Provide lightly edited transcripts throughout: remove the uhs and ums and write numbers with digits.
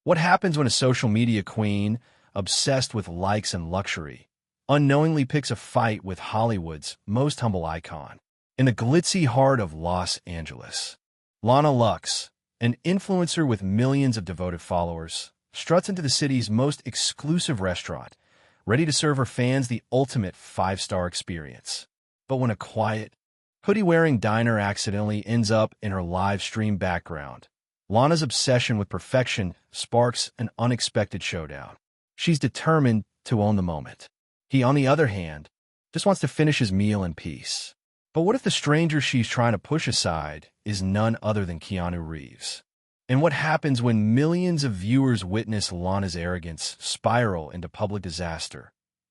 What happens when a social media queen, obsessed with likes and luxury, unknowingly picks a fight with Hollywood's most humble icon? In the glitzy heart of Los Angeles, Lana Lux, an influencer with millions of devoted followers, struts into the city's most exclusive restaurant, ready to serve her fans the ultimate five-star experience. But when a quiet, hoodie-wearing diner accidentally ends up in her live stream background, Lana's obsession with perfection sparks an unexpected showdown. She's determined to own the moment. He, on the other hand, just wants to finish his meal in peace. But what if the stranger she's trying to push aside is none other than Keanu Reeves? And what happens when millions of viewers witness Lana's arrogance spiral into public disaster?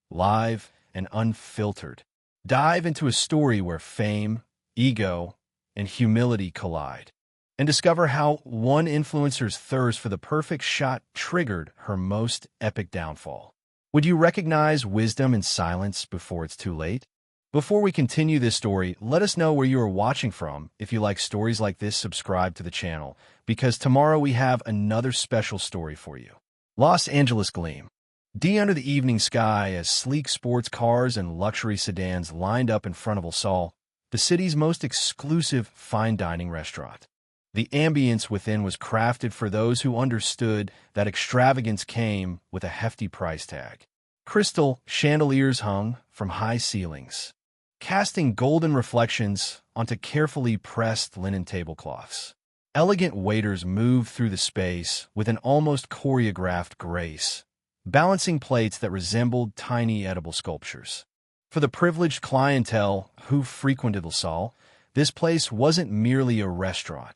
Live and unfiltered. Dive into a story where fame, ego, and humility collide, and discover how one influencer's thirst for the perfect shot triggered her most epic downfall. Would you recognize wisdom in silence before it's too late? Before we continue this story, let us know where you are watching from. If you like stories like this, subscribe to the channel, because tomorrow we have another special story for you. Los Angeles gleam. D under the evening sky as sleek sports cars and luxury sedans lined up in front of El Sol, the city's most exclusive fine dining restaurant. The ambience within was crafted for those who understood that extravagance came with a hefty price tag. Crystal chandeliers hung from high ceilings, casting golden reflections onto carefully pressed linen tablecloths. Elegant waiters moved through the space with an almost choreographed grace, balancing plates that resembled tiny edible sculptures. For the privileged clientele who frequented El Sol, this place wasn't merely a restaurant.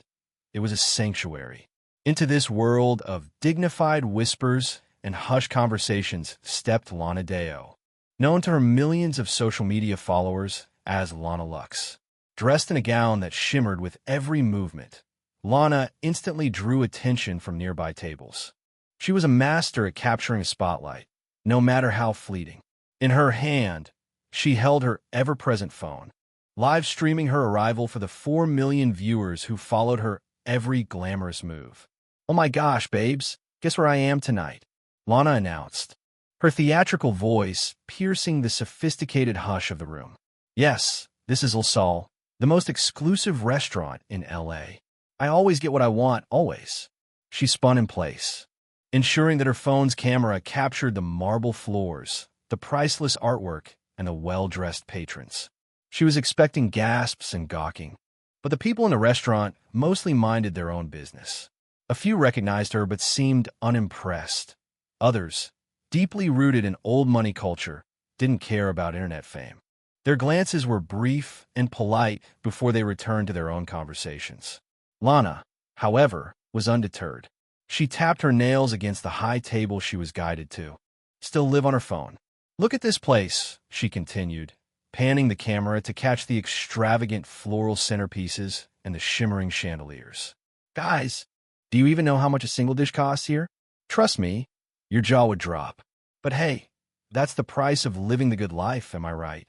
It was a sanctuary. Into this world of dignified whispers and hushed conversations stepped Lana Deo, known to her millions of social media followers as Lana Lux. Dressed in a gown that shimmered with every movement, Lana instantly drew attention from nearby tables. She was a master at capturing a spotlight, no matter how fleeting. In her hand, she held her ever-present phone, live streaming her arrival for the 4 million viewers who followed her every glamorous move. "Oh my gosh, babes, guess where I am tonight?" Lana announced, her theatrical voice piercing the sophisticated hush of the room. "Yes, this is El Sol, the most exclusive restaurant in LA. I always get what I want, always." She spun in place, ensuring that her phone's camera captured the marble floors, the priceless artwork, and the well-dressed patrons. She was expecting gasps and gawking, but the people in the restaurant mostly minded their own business. A few recognized her but seemed unimpressed. Others, deeply rooted in old money culture, didn't care about internet fame. Their glances were brief and polite before they returned to their own conversations. Lana, however, was undeterred. She tapped her nails against the high table she was guided to, still live on her phone. "Look at this place," she continued, panning the camera to catch the extravagant floral centerpieces and the shimmering chandeliers. "Guys, do you even know how much a single dish costs here? Trust me, your jaw would drop. But hey, that's the price of living the good life, am I right?"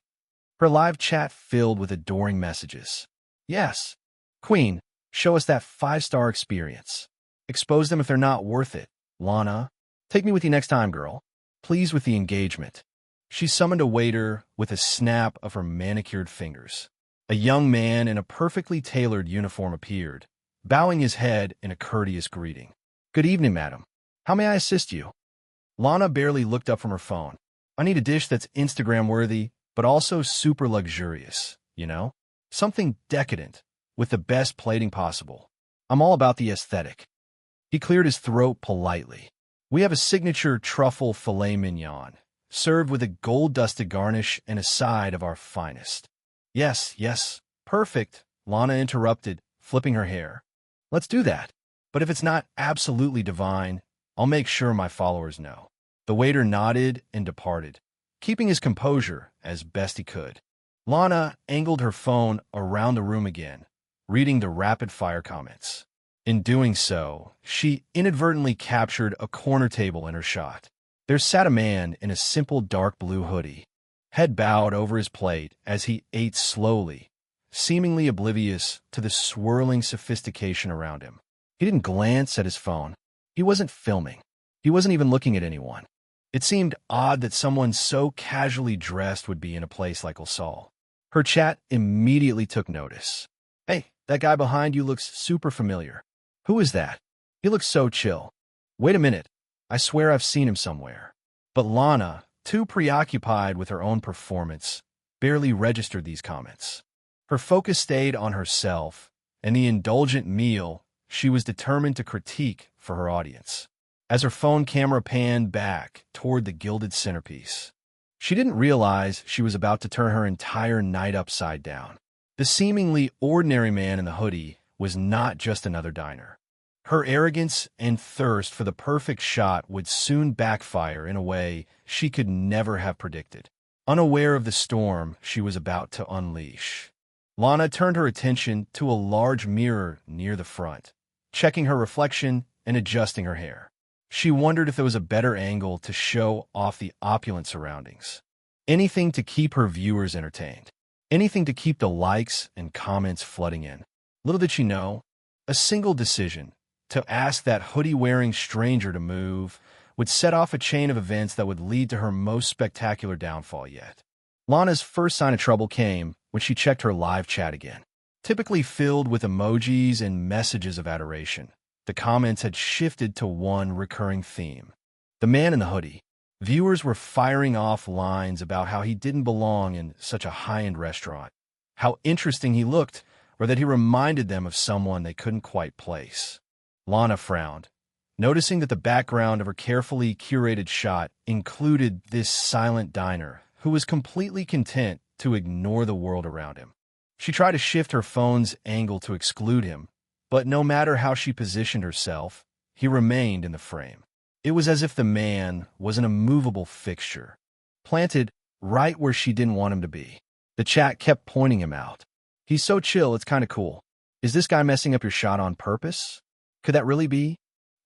Her live chat filled with adoring messages. "Yes, Queen, show us that 5-star experience. Expose them if they're not worth it. Lana, take me with you next time, girl." Pleased with the engagement, she summoned a waiter with a snap of her manicured fingers. A young man in a perfectly tailored uniform appeared, bowing his head in a courteous greeting. "Good evening, madam. How may I assist you?" Lana barely looked up from her phone. "I need a dish that's Instagram-worthy, but also super luxurious, you know? Something decadent, with the best plating possible. I'm all about the aesthetic." He cleared his throat politely. "We have a signature truffle filet mignon, served with a gold-dusted garnish and a side of our finest." Yes, perfect," Lana interrupted, flipping her hair. "Let's do that. But if it's not absolutely divine, I'll make sure my followers know." The waiter nodded and departed, keeping his composure as best he could. Lana angled her phone around the room again, reading the rapid-fire comments. In doing so, she inadvertently captured a corner table in her shot. There sat a man in a simple dark blue hoodie, head bowed over his plate as he ate slowly, seemingly oblivious to the swirling sophistication around him. He didn't glance at his phone. He wasn't filming. He wasn't even looking at anyone. It seemed odd that someone so casually dressed would be in a place like El Sol. Her chat immediately took notice. Hey, that guy behind you looks super familiar. Who is that? He looks so chill. Wait a minute. I swear I've seen him somewhere. But Lana, too preoccupied with her own performance, barely registered these comments. Her focus stayed on herself and the indulgent meal she was determined to critique for her audience. As her phone camera panned back toward the gilded centerpiece, she didn't realize she was about to turn her entire night upside down. The seemingly ordinary man in the hoodie was not just another diner. Her arrogance and thirst for the perfect shot would soon backfire in a way she could never have predicted. Unaware of the storm she was about to unleash, Lana turned her attention to a large mirror near the front, checking her reflection and adjusting her hair. She wondered if there was a better angle to show off the opulent surroundings. Anything to keep her viewers entertained. Anything to keep the likes and comments flooding in. Little did she know, a single decision to ask that hoodie-wearing stranger to move would set off a chain of events that would lead to her most spectacular downfall yet. Lana's first sign of trouble came when she checked her live chat again. Typically filled with emojis and messages of adoration, the comments had shifted to one recurring theme. The man in the hoodie. Viewers were firing off lines about how he didn't belong in such a high-end restaurant, how interesting he looked, or that he reminded them of someone they couldn't quite place. Lana frowned, noticing that the background of her carefully curated shot included this silent diner who was completely content to ignore the world around him. She tried to shift her phone's angle to exclude him, but no matter how she positioned herself, he remained in the frame. It was as if the man was an immovable fixture, planted right where she didn't want him to be. The chat kept pointing him out. He's so chill, it's kind of cool. Is this guy messing up your shot on purpose? Could that really be?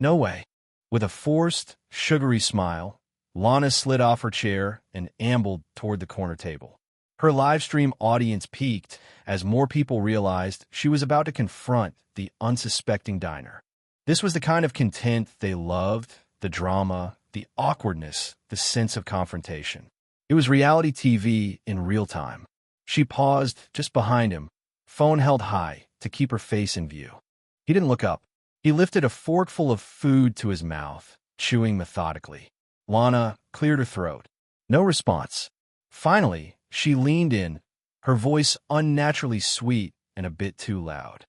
No way. With a forced, sugary smile, Lana slid off her chair and ambled toward the corner table. Her live stream audience peaked as more people realized she was about to confront the unsuspecting diner. This was the kind of content they loved, the drama, the awkwardness, the sense of confrontation. It was reality TV in real time. She paused just behind him, phone held high to keep her face in view. He didn't look up. He lifted a forkful of food to his mouth, chewing methodically. Lana cleared her throat. No response. Finally, she leaned in, her voice unnaturally sweet and a bit too loud.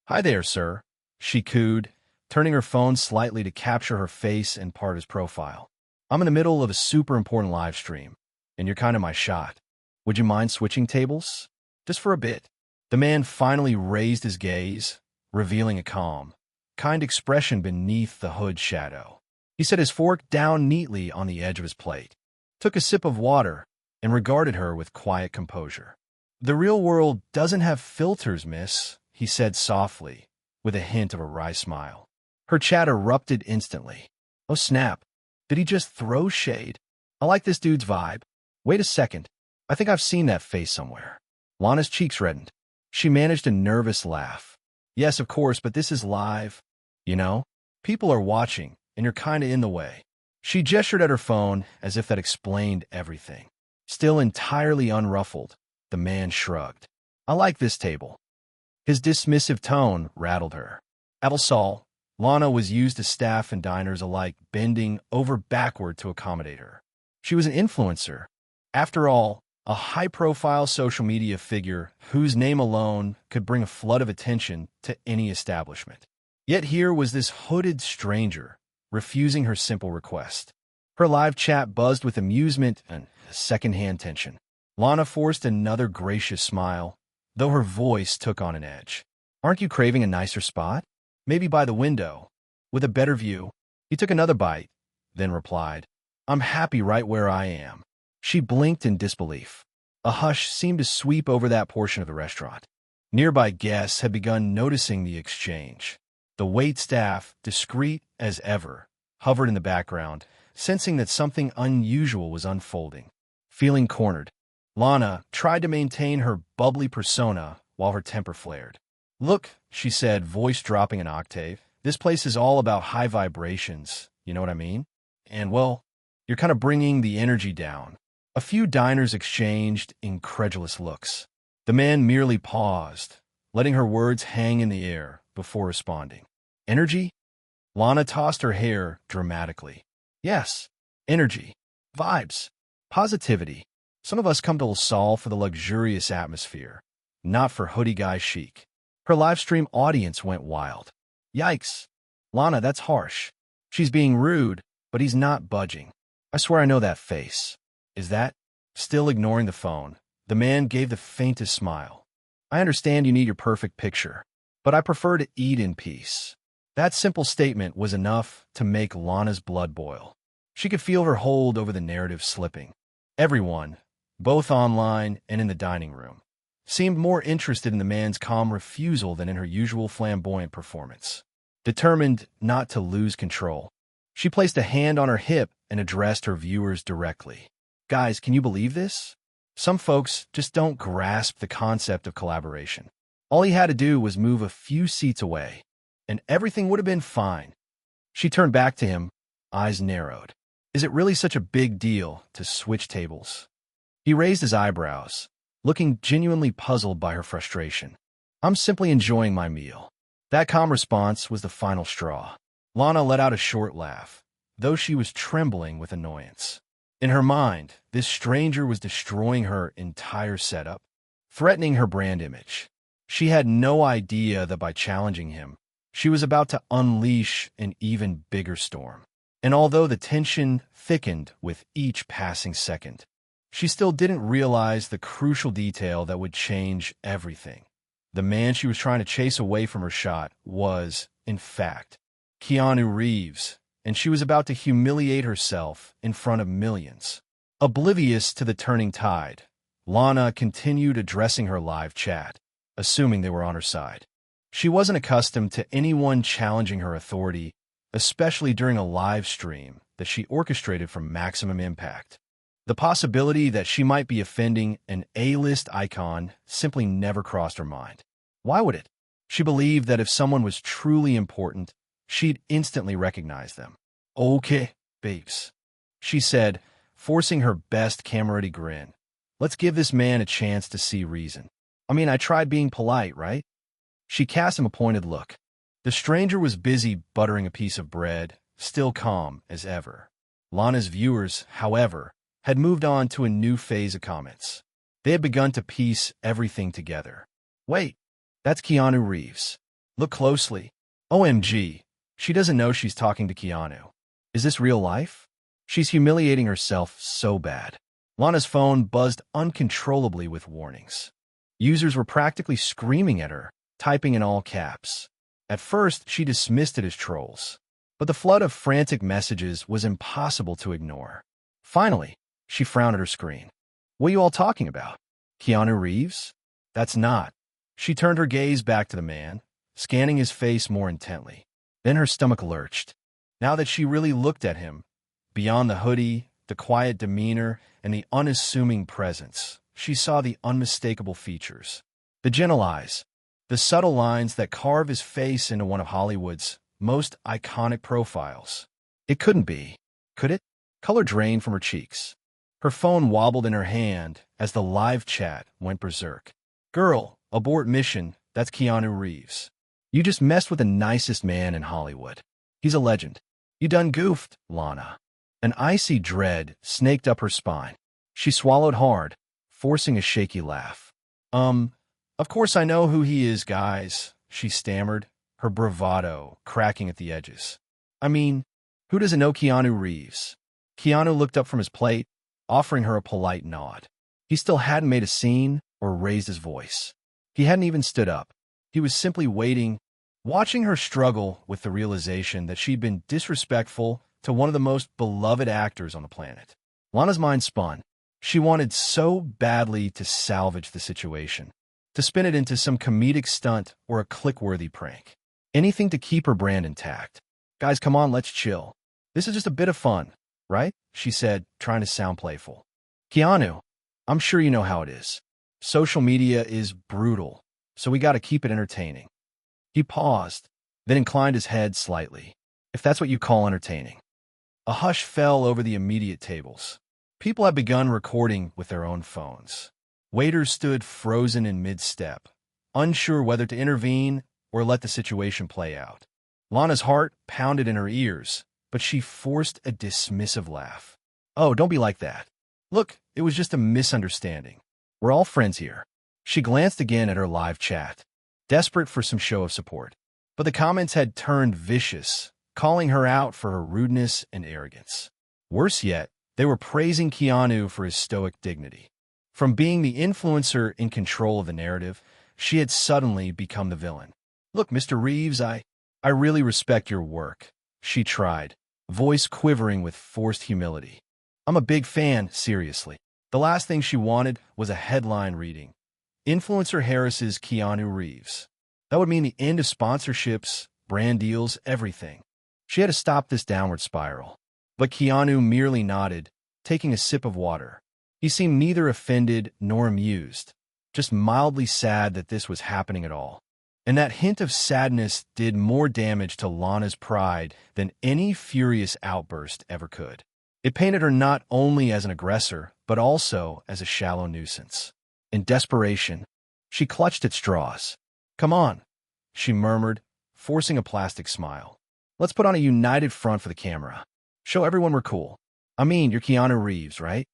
"Hi there, sir," she cooed, turning her phone slightly to capture her face and part of his profile. "I'm in the middle of a super important live stream, and you're kind of my shot. Would you mind switching tables? Just for a bit." The man finally raised his gaze, revealing a calm, kind expression beneath the hood shadow. He set his fork down neatly on the edge of his plate, took a sip of water, and regarded her with quiet composure. "The real world doesn't have filters, miss," he said softly, with a hint of a wry smile. Her chat erupted instantly. "Oh snap, did he just throw shade? I like this dude's vibe. Wait a second, I think I've seen that face somewhere." Lana's cheeks reddened. She managed a nervous laugh. "Yes, of course, but this is live. You know, people are watching, and you're kinda in the way." She gestured at her phone as if that explained everything. Still entirely unruffled, the man shrugged. "I like this table." His dismissive tone rattled her. At El Sol, Lana was used to staff and diners alike bending over backward to accommodate her. She was an influencer. After all, a high-profile social media figure whose name alone could bring a flood of attention to any establishment. Yet here was this hooded stranger, refusing her simple request. Her live chat buzzed with amusement and second-hand tension. Lana forced another gracious smile, though her voice took on an edge. "Aren't you craving a nicer spot? Maybe by the window, with a better view?" He took another bite, then replied, "I'm happy right where I am." She blinked in disbelief. A hush seemed to sweep over that portion of the restaurant. Nearby guests had begun noticing the exchange. The waitstaff, discreet as ever, hovered in the background, sensing that something unusual was unfolding. Feeling cornered, Lana tried to maintain her bubbly persona while her temper flared. "Look," she said, voice dropping an octave, This place is all about high vibrations, you know what I mean? And, well, you're kind of bringing the energy down. A few diners exchanged incredulous looks. The man merely paused, letting her words hang in the air before responding. Energy? Lana tossed her hair dramatically. Yes, energy, vibes, positivity. Some of us come to LaSalle for the luxurious atmosphere, not for hoodie guy chic. Her livestream audience went wild. Yikes. Lana, that's harsh. She's being rude, but he's not budging. I swear I know that face. Is that? Still ignoring the phone, the man gave the faintest smile. I understand you need your perfect picture, but I prefer to eat in peace. That simple statement was enough to make Lana's blood boil. She could feel her hold over the narrative slipping. Everyone, both online and in the dining room, seemed more interested in the man's calm refusal than in her usual flamboyant performance. Determined not to lose control, she placed a hand on her hip and addressed her viewers directly. Guys, can you believe this? Some folks just don't grasp the concept of collaboration. All he had to do was move a few seats away, and everything would have been fine. She turned back to him, eyes narrowed. Is it really such a big deal to switch tables? He raised his eyebrows, looking genuinely puzzled by her frustration. I'm simply enjoying my meal. That calm response was the final straw. Lana let out a short laugh, though she was trembling with annoyance. In her mind, this stranger was destroying her entire setup, threatening her brand image. She had no idea that by challenging him, she was about to unleash an even bigger storm. And although the tension thickened with each passing second, she still didn't realize the crucial detail that would change everything. The man she was trying to chase away from her shot was, in fact, Keanu Reeves, and she was about to humiliate herself in front of millions. Oblivious to the turning tide, Lana continued addressing her live chat, assuming they were on her side. She wasn't accustomed to anyone challenging her authority, especially during a live stream that she orchestrated for maximum impact. The possibility that she might be offending an A-list icon simply never crossed her mind. Why would it? She believed that if someone was truly important, she'd instantly recognize them. Okay, babes, she said, forcing her best camera-ready grin. Let's give this man a chance to see reason. I mean, I tried being polite, right? She cast him a pointed look. The stranger was busy buttering a piece of bread, still calm as ever. Lana's viewers, however, had moved on to a new phase of comments. They had begun to piece everything together. Wait, that's Keanu Reeves. Look closely. OMG, she doesn't know she's talking to Keanu. Is this real life? She's humiliating herself so bad. Lana's phone buzzed uncontrollably with warnings. Users were practically screaming at her, typing in all caps. At first, she dismissed it as trolls, but the flood of frantic messages was impossible to ignore. Finally, she frowned at her screen. What are you all talking about? Keanu Reeves? That's not. She turned her gaze back to the man, scanning his face more intently. Then her stomach lurched. Now that she really looked at him, beyond the hoodie, the quiet demeanor, and the unassuming presence, she saw the unmistakable features. The gentle eyes, the subtle lines that carve his face into one of Hollywood's most iconic profiles. It couldn't be, could it? Color drained from her cheeks. Her phone wobbled in her hand as the live chat went berserk. Girl, abort mission, that's Keanu Reeves. You just messed with the nicest man in Hollywood. He's a legend. You done goofed, Lana. An icy dread snaked up her spine. She swallowed hard, forcing a shaky laugh. Of course I know who he is, guys, she stammered, her bravado cracking at the edges. I mean, who doesn't know Keanu Reeves? Keanu looked up from his plate, offering her a polite nod. He still hadn't made a scene or raised his voice. He hadn't even stood up. He was simply waiting, watching her struggle with the realization that she'd been disrespectful to one of the most beloved actors on the planet. Lana's mind spun. She wanted so badly to salvage the situation, to spin it into some comedic stunt or a click-worthy prank. Anything to keep her brand intact. Guys, come on, let's chill. This is just a bit of fun, right? She said, trying to sound playful. Keanu, I'm sure you know how it is. Social media is brutal, so we gotta keep it entertaining. He paused, then inclined his head slightly, if that's what you call entertaining. A hush fell over the immediate tables. People had begun recording with their own phones. Waiters stood frozen in mid-step, unsure whether to intervene or let the situation play out. Lana's heart pounded in her ears, but she forced a dismissive laugh. "Oh, don't be like that. Look, it was just a misunderstanding. We're all friends here." She glanced again at her live chat, desperate for some show of support. But the comments had turned vicious, calling her out for her rudeness and arrogance. Worse yet, they were praising Keanu for his stoic dignity. From being the influencer in control of the narrative, she had suddenly become the villain. "Look, Mr. Reeves, I really respect your work," she tried, voice quivering with forced humility. "I'm a big fan, seriously." The last thing she wanted was a headline reading, "Influencer harasses Keanu Reeves." That would mean the end of sponsorships, brand deals, everything. She had to stop this downward spiral. But Keanu merely nodded, taking a sip of water. He seemed neither offended nor amused, just mildly sad that this was happening at all. And that hint of sadness did more damage to Lana's pride than any furious outburst ever could. It painted her not only as an aggressor, but also as a shallow nuisance. In desperation, she clutched at straws. "Come on," she murmured, forcing a plastic smile. "Let's put on a united front for the camera. Show everyone we're cool. I mean, you're Keanu Reeves, right?"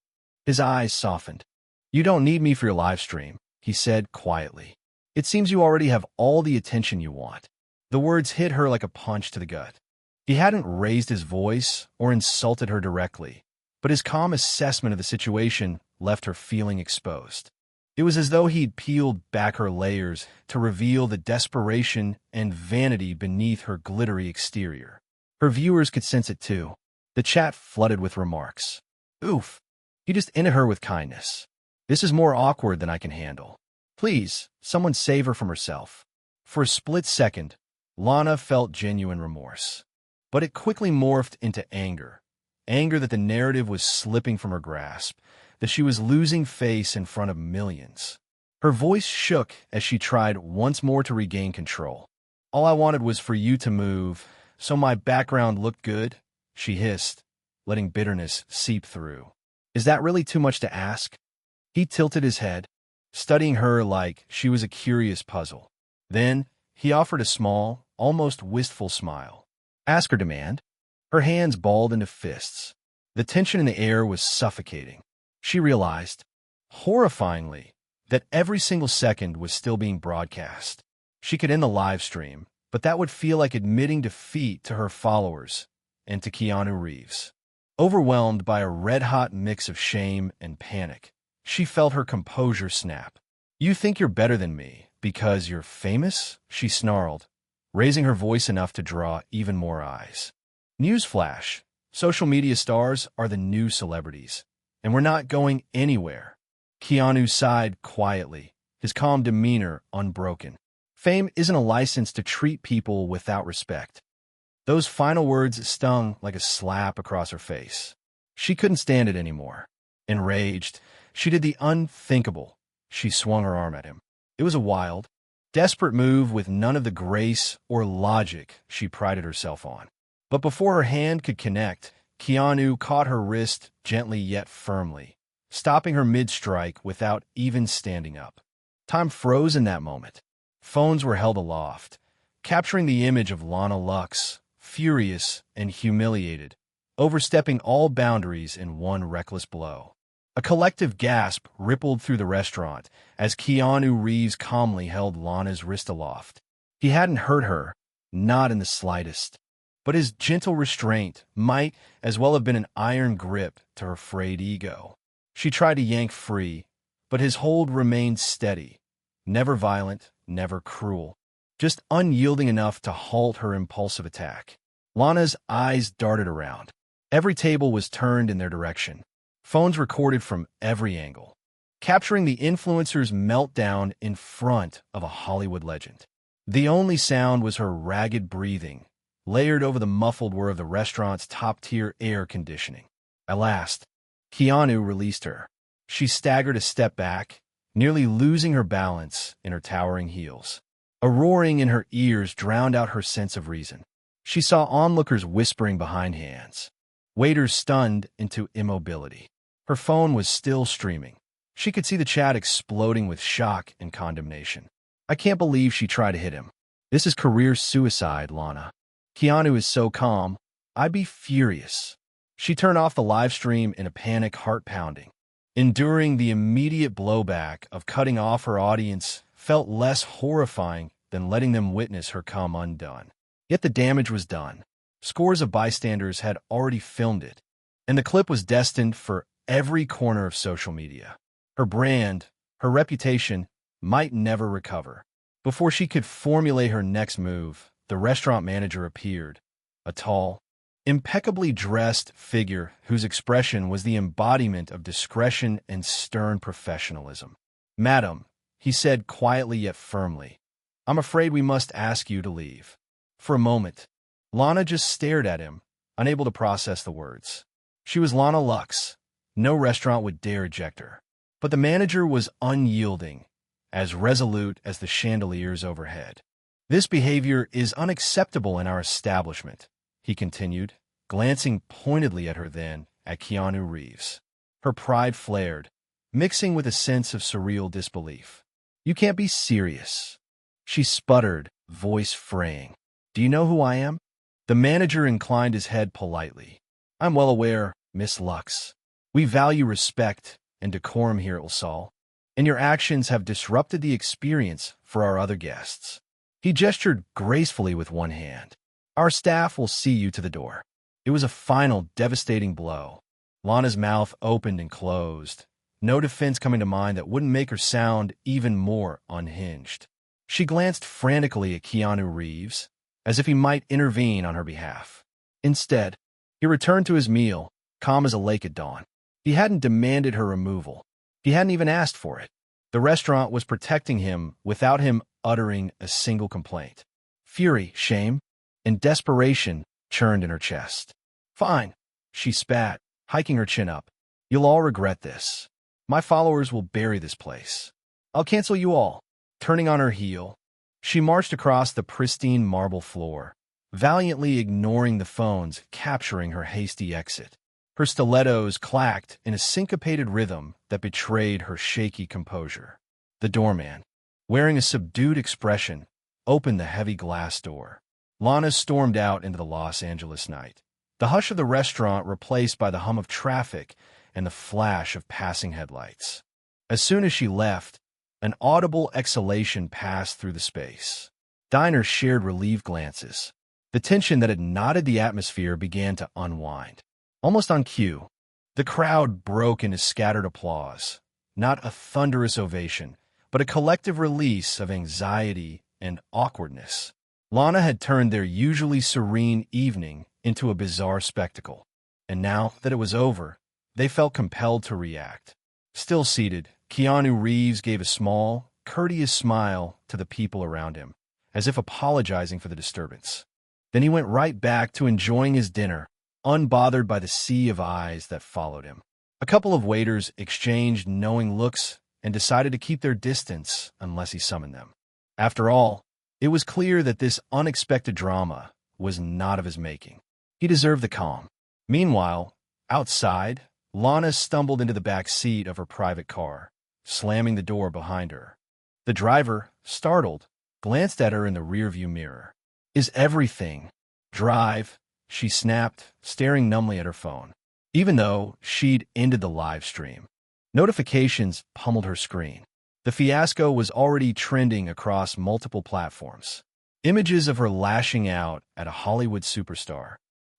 His eyes softened. "You don't need me for your live stream," he said quietly. "It seems you already have all the attention you want." The words hit her like a punch to the gut. He hadn't raised his voice or insulted her directly, but his calm assessment of the situation left her feeling exposed. It was as though he'd peeled back her layers to reveal the desperation and vanity beneath her glittery exterior. Her viewers could sense it too. The chat flooded with remarks. "Oof, he just ended her with kindness. This is more awkward than I can handle. Please, someone save her from herself." For a split second, Lana felt genuine remorse. But it quickly morphed into anger. Anger that the narrative was slipping from her grasp, that she was losing face in front of millions. Her voice shook as she tried once more to regain control. "All I wanted was for you to move, so my background looked good," she hissed, letting bitterness seep through. "Is that really too much to ask?" He tilted his head, studying her like she was a curious puzzle. Then he offered a small, almost wistful smile. "Ask her demand." Her hands balled into fists. The tension in the air was suffocating. She realized, horrifyingly, that every single second was still being broadcast. She could end the live stream, but that would feel like admitting defeat to her followers and to Keanu Reeves. Overwhelmed by a red-hot mix of shame and panic, she felt her composure snap. "You think you're better than me because you're famous?" she snarled, raising her voice enough to draw even more eyes. "Newsflash, social media stars are the new celebrities, and we're not going anywhere." Keanu sighed quietly, his calm demeanor unbroken. "Fame isn't a license to treat people without respect." Those final words stung like a slap across her face. She couldn't stand it anymore. Enraged, she did the unthinkable. She swung her arm at him. It was a wild, desperate move with none of the grace or logic she prided herself on. But before her hand could connect, Keanu caught her wrist gently yet firmly, stopping her mid-strike without even standing up. Time froze in that moment. Phones were held aloft, capturing the image of Lana Lux, furious and humiliated, overstepping all boundaries in one reckless blow. A collective gasp rippled through the restaurant as Keanu Reeves calmly held Lana's wrist aloft. He hadn't hurt her, not in the slightest. But his gentle restraint might as well have been an iron grip to her frayed ego. She tried to yank free, but his hold remained steady, never violent, never cruel, just unyielding enough to halt her impulsive attack. Lana's eyes darted around. Every table was turned in their direction. Phones recorded from every angle, capturing the influencer's meltdown in front of a Hollywood legend. The only sound was her ragged breathing, layered over the muffled whir of the restaurant's top-tier air conditioning. At last, Keanu released her. She staggered a step back, nearly losing her balance in her towering heels. A roaring in her ears drowned out her sense of reason. She saw onlookers whispering behind hands, waiters stunned into immobility. Her phone was still streaming. She could see the chat exploding with shock and condemnation. I can't believe she tried to hit him. This is career suicide, Lana. Keanu is so calm. I'd be furious. She turned off the live stream in a panic, heart pounding. Enduring the immediate blowback of cutting off her audience felt less horrifying than letting them witness her come undone. Yet the damage was done. Scores of bystanders had already filmed it, and the clip was destined for every corner of social media. Her brand, her reputation, might never recover. Before she could formulate her next move, the restaurant manager appeared, a tall, impeccably dressed figure whose expression was the embodiment of discretion and stern professionalism. "Madam," he said quietly yet firmly, "I'm afraid we must ask you to leave." For a moment, Lana just stared at him, unable to process the words. She was Lana Lux. No restaurant would dare eject her. But the manager was unyielding, as resolute as the chandeliers overhead. "This behavior is unacceptable in our establishment," he continued, glancing pointedly at her then at Keanu Reeves. Her pride flared, mixing with a sense of surreal disbelief. "You can't be serious." She sputtered, voice fraying. "Do you know who I am?" The manager inclined his head politely. "I'm well aware, Miss Lux. We value respect and decorum here at El Sol, and your actions have disrupted the experience for our other guests." He gestured gracefully with one hand. "Our staff will see you to the door." It was a final, devastating blow. Lana's mouth opened and closed, no defense coming to mind that wouldn't make her sound even more unhinged. She glanced frantically at Keanu Reeves, as if he might intervene on her behalf. Instead, he returned to his meal, calm as a lake at dawn. He hadn't demanded her removal. He hadn't even asked for it. The restaurant was protecting him without him uttering a single complaint. Fury, shame, and desperation churned in her chest. "Fine," she spat, hiking her chin up. "You'll all regret this. My followers will bury this place. I'll cancel you all." Turning on her heel, she marched across the pristine marble floor, valiantly ignoring the phones capturing her hasty exit. Her stilettos clacked in a syncopated rhythm that betrayed her shaky composure. The doorman, wearing a subdued expression, opened the heavy glass door. Lana stormed out into the Los Angeles night, the hush of the restaurant replaced by the hum of traffic and the flash of passing headlights. As soon as she left, an audible exhalation passed through the space. Diners shared relieved glances. The tension that had knotted the atmosphere began to unwind. Almost on cue, the crowd broke into scattered applause, not a thunderous ovation, but a collective release of anxiety and awkwardness. Lana had turned their usually serene evening into a bizarre spectacle, and now that it was over, they felt compelled to react. Still seated, Keanu Reeves gave a small, courteous smile to the people around him, as if apologizing for the disturbance. Then he went right back to enjoying his dinner, unbothered by the sea of eyes that followed him. A couple of waiters exchanged knowing looks and decided to keep their distance unless he summoned them. After all, it was clear that this unexpected drama was not of his making. He deserved the calm. Meanwhile, outside, Lana stumbled into the back seat of her private car, slamming the door behind her. The driver, startled, glanced at her in the rearview mirror. "Is everything drive?" she snapped, staring numbly at her phone. Even though she'd ended the live stream, notifications pummeled her screen. The fiasco was already trending across multiple platforms. Images of her lashing out at a Hollywood superstar,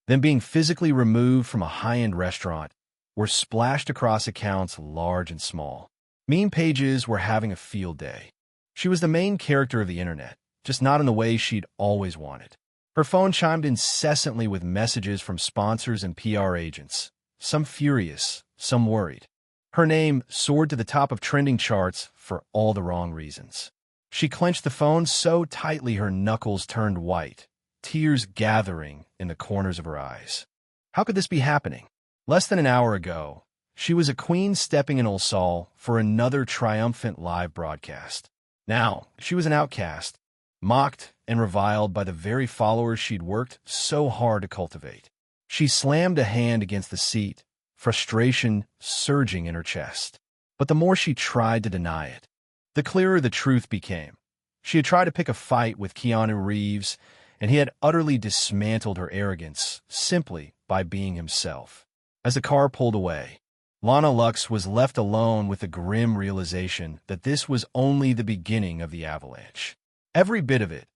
then being physically removed from a high-end restaurant, were splashed across accounts large and small. Meme pages were having a field day. She was the main character of the internet, just not in the way she'd always wanted. Her phone chimed incessantly with messages from sponsors and PR agents, some furious, some worried. Her name soared to the top of trending charts for all the wrong reasons. She clenched the phone so tightly her knuckles turned white, tears gathering in the corners of her eyes. How could this be happening? Less than an hour ago, she was a queen stepping in El Sol for another triumphant live broadcast. Now, she was an outcast, mocked and reviled by the very followers she'd worked so hard to cultivate. She slammed a hand against the seat, frustration surging in her chest. But the more she tried to deny it, the clearer the truth became. She had tried to pick a fight with Keanu Reeves, and he had utterly dismantled her arrogance simply by being himself. As the car pulled away, Lana Lux was left alone with the grim realization that this was only the beginning of the avalanche. Every bit of it,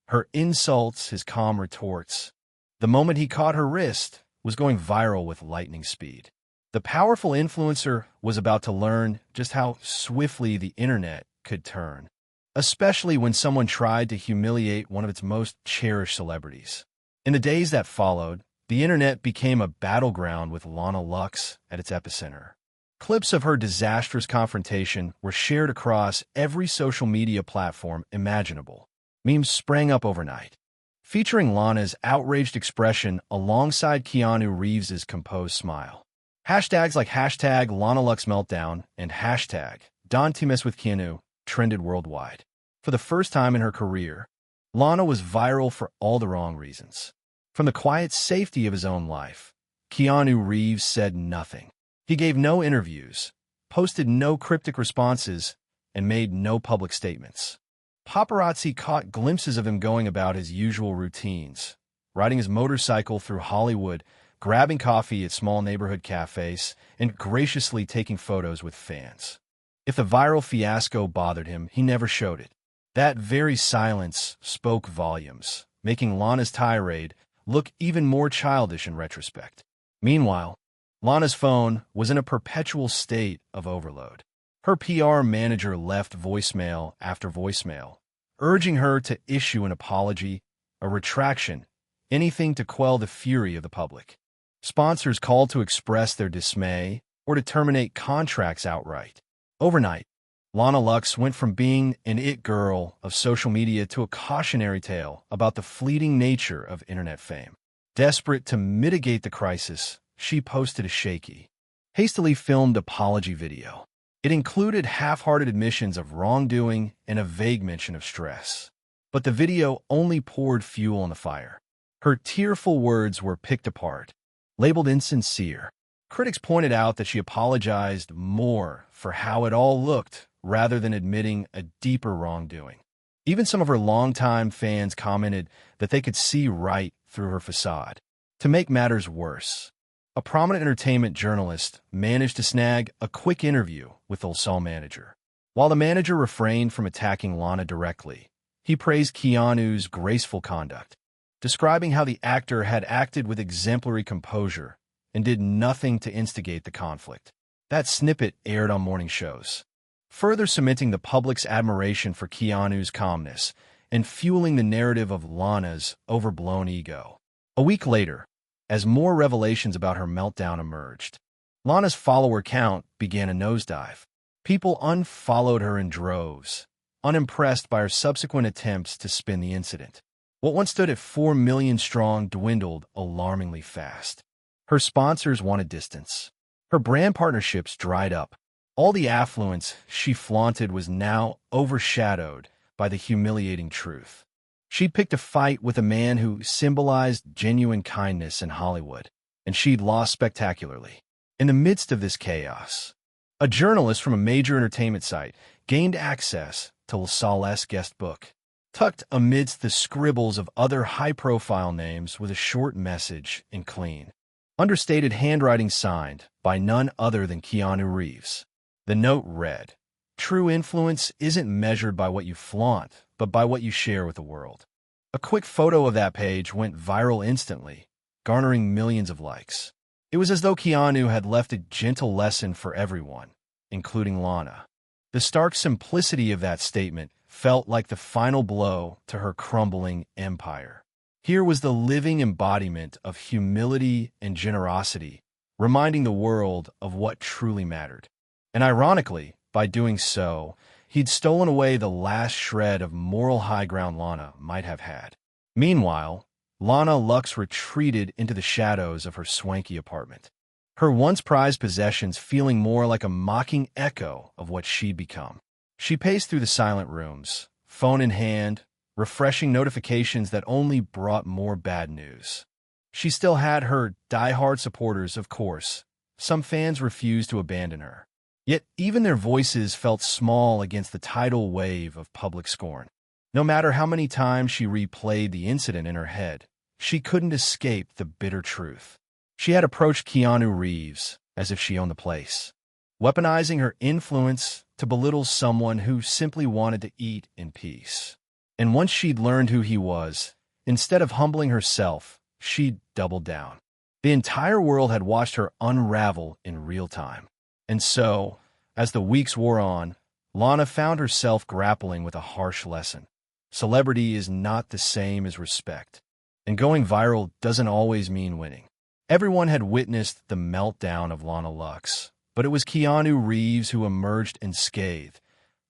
her insults, his calm retorts, the moment he caught her wrist, was going viral with lightning speed. The powerful influencer was about to learn just how swiftly the internet could turn, especially when someone tried to humiliate one of its most cherished celebrities. In the days that followed, the internet became a battleground with Lana Lux at its epicenter. Clips of her disastrous confrontation were shared across every social media platform imaginable. Memes sprang up overnight, featuring Lana's outraged expression alongside Keanu Reeves' composed smile. Hashtags like hashtag LanaLuxMeltdown and hashtag Don'tMessWithKeanu trended worldwide. For the first time in her career, Lana was viral for all the wrong reasons. From the quiet safety of his own life, Keanu Reeves said nothing. He gave no interviews, posted no cryptic responses, and made no public statements. Paparazzi caught glimpses of him going about his usual routines, riding his motorcycle through Hollywood, grabbing coffee at small neighborhood cafes, and graciously taking photos with fans. If the viral fiasco bothered him, he never showed it. That very silence spoke volumes, making Lana's tirade look even more childish in retrospect. Meanwhile, Lana's phone was in a perpetual state of overload. Her PR manager left voicemail after voicemail, urging her to issue an apology, a retraction, anything to quell the fury of the public. Sponsors called to express their dismay or to terminate contracts outright. Overnight, Lana Lux went from being an it girl of social media to a cautionary tale about the fleeting nature of internet fame. Desperate to mitigate the crisis, she posted a shaky, hastily filmed apology video. It included half-hearted admissions of wrongdoing and a vague mention of stress. But the video only poured fuel on the fire. Her tearful words were picked apart, labeled insincere. Critics pointed out that she apologized more for how it all looked rather than admitting a deeper wrongdoing. Even some of her longtime fans commented that they could see right through her facade. To make matters worse, a prominent entertainment journalist managed to snag a quick interview with the LaSalle manager. While the manager refrained from attacking Lana directly, he praised Keanu's graceful conduct, describing how the actor had acted with exemplary composure and did nothing to instigate the conflict. That snippet aired on morning shows, further cementing the public's admiration for Keanu's calmness and fueling the narrative of Lana's overblown ego. A week later, as more revelations about her meltdown emerged, Lana's follower count began a nosedive. People unfollowed her in droves, unimpressed by her subsequent attempts to spin the incident. What once stood at 4 million strong dwindled alarmingly fast. Her sponsors wanted distance. Her brand partnerships dried up. All the affluence she flaunted was now overshadowed by the humiliating truth. She'd picked a fight with a man who symbolized genuine kindness in Hollywood, and she'd lost spectacularly. In the midst of this chaos, a journalist from a major entertainment site gained access to LaSalle's guest book. Tucked amidst the scribbles of other high-profile names was a short message in clean, understated handwriting signed by none other than Keanu Reeves. The note read, "True influence isn't measured by what you flaunt, but by what you share with the world." A quick photo of that page went viral instantly, garnering millions of likes. It was as though Keanu had left a gentle lesson for everyone, including Lana. The stark simplicity of that statement felt like the final blow to her crumbling empire. Here was the living embodiment of humility and generosity, reminding the world of what truly mattered. And ironically, by doing so, he'd stolen away the last shred of moral high ground Lana might have had. Meanwhile, Lana Lux retreated into the shadows of her swanky apartment, her once prized possessions feeling more like a mocking echo of what she'd become. She paced through the silent rooms, phone in hand, refreshing notifications that only brought more bad news. She still had her die-hard supporters, of course. Some fans refused to abandon her. Yet even their voices felt small against the tidal wave of public scorn. No matter how many times she replayed the incident in her head, she couldn't escape the bitter truth. She had approached Keanu Reeves as if she owned the place, weaponizing her influence to belittle someone who simply wanted to eat in peace. And once she'd learned who he was, instead of humbling herself, she'd doubled down. The entire world had watched her unravel in real time. And so, as the weeks wore on, Lana found herself grappling with a harsh lesson. Celebrity is not the same as respect, and going viral doesn't always mean winning. Everyone had witnessed the meltdown of Lana Lux, but it was Keanu Reeves who emerged unscathed,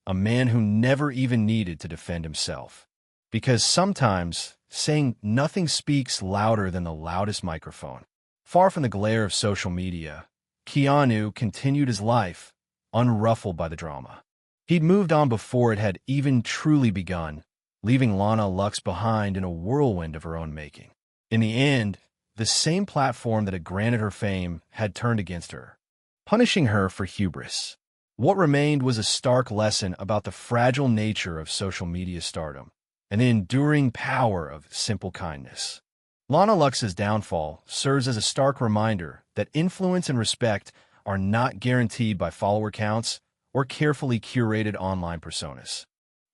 a man who never even needed to defend himself. Because sometimes, saying nothing speaks louder than the loudest microphone. Far from the glare of social media, Keanu continued his life, unruffled by the drama. He'd moved on before it had even truly begun, leaving Lana Lux behind in a whirlwind of her own making. In the end, the same platform that had granted her fame had turned against her, punishing her for hubris. What remained was a stark lesson about the fragile nature of social media stardom and the enduring power of simple kindness. Lana Lux's downfall serves as a stark reminder that influence and respect are not guaranteed by follower counts or carefully curated online personas.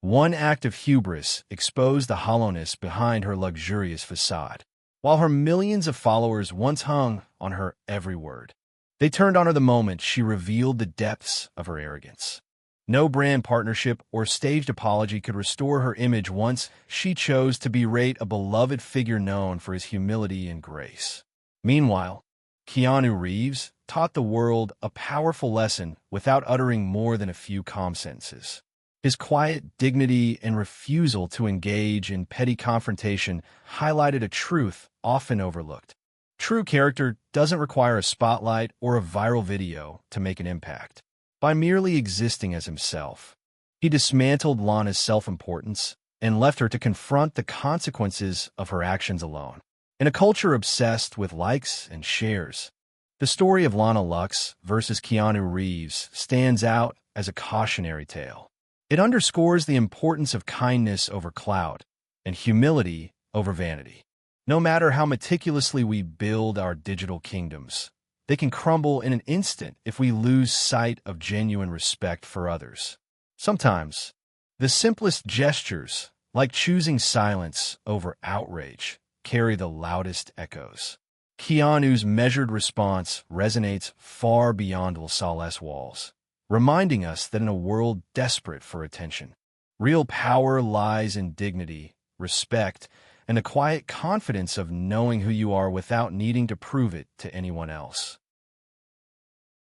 One act of hubris exposed the hollowness behind her luxurious facade, while her millions of followers once hung on her every word. They turned on her the moment she revealed the depths of her arrogance. No brand partnership or staged apology could restore her image once she chose to berate a beloved figure known for his humility and grace. Meanwhile, Keanu Reeves taught the world a powerful lesson without uttering more than a few calm sentences. His quiet dignity and refusal to engage in petty confrontation highlighted a truth often overlooked. True character doesn't require a spotlight or a viral video to make an impact. By merely existing as himself, he dismantled Lana's self-importance and left her to confront the consequences of her actions alone. In a culture obsessed with likes and shares, the story of Lana Lux versus Keanu Reeves stands out as a cautionary tale. It underscores the importance of kindness over clout and humility over vanity. No matter how meticulously we build our digital kingdoms, they can crumble in an instant if we lose sight of genuine respect for others. Sometimes, the simplest gestures, like choosing silence over outrage, carry the loudest echoes. Keanu's measured response resonates far beyond Lascelles' walls, reminding us that in a world desperate for attention, real power lies in dignity, respect, and the quiet confidence of knowing who you are without needing to prove it to anyone else.